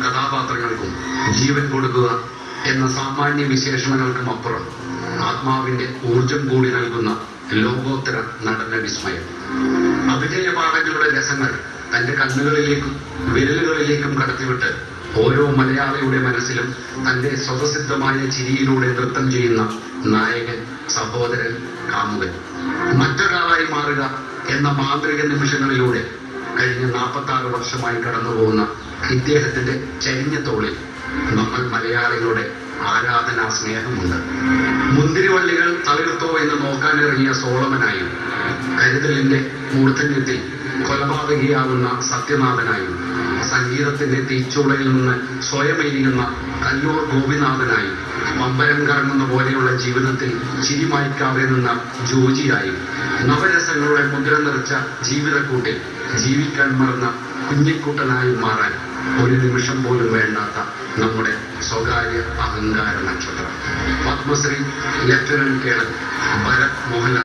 കഥാപാത്രങ്ങൾക്കും ജീവൻ കൊടുക്കുക എന്ന സാമാന്യ വിശേഷണങ്ങൾക്കും അപ്പുറം ആത്മാവിന്റെ ഊർജം കൂടി നൽകുന്ന ലോകോത്തര നടന വിസ്മയം. അഭിനയപാഠങ്ങളുടെ രസങ്ങൾ തന്റെ കണ്ണുകളിലേക്കും വിരലുകളിലേക്കും കടത്തിവിട്ട് ഓരോ മലയാളിയുടെ മനസ്സിലും തന്റെ സ്വതസിദ്ധമായ ചിരിയിലൂടെ നൃത്തം ചെയ്യുന്ന നായകൻ, സഹോദരൻ, കാമുകൻ. മറ്റൊരാളായി മാറുക എന്ന മാന്ത്രിക നിമിഷങ്ങളിലൂടെ കഴിഞ്ഞ 46 വർഷമായി കടന്നുപോകുന്ന ഇദ്ദേഹത്തിന്റെ ചരിഞ്ഞ തോളിൽ നമ്മൾ മലയാളികളുടെ ആരാധനാ സ്നേഹമുണ്ട്. മുന്തിരിവള്ളികൾ തളിർത്തോ എന്ന് നോക്കാനിറങ്ങിയ സോളമനായും, കരുതലിന്റെ മൂർധന്യത്തിൽ കൊലപാതകിയാവുന്ന സത്യനാഥനായും, സംഗീതത്തിന്റെ തീച്ചൂളയിൽ നിന്ന് സ്വയം എരിയുന്ന കല്ലൂർ ഗോപിനാഥനായും, പമ്പരം കറങ്ങുന്ന പോലെയുള്ള ജീവിതത്തിൽ ചിരിമായ്ക്കാതെ നിന്ന ജോജിയായും, നവരസങ്ങളുടെ മുദ്ര നിറച്ച ജീവിതക്കൂട്ടിൽ ജീവിക്കാൻ മറന്ന കുഞ്ഞിക്കുട്ടനായും മാറാൻ ഒരു നിമിഷം പോലും വേണ്ടാത്ത നമ്മുടെ സ്വകാര്യ അഹങ്കാര നക്ഷത്രം പത്മശ്രീ ലഫ്റ്റനന്റ് കേണൽ ഭരത് മോഹൻലാൽ.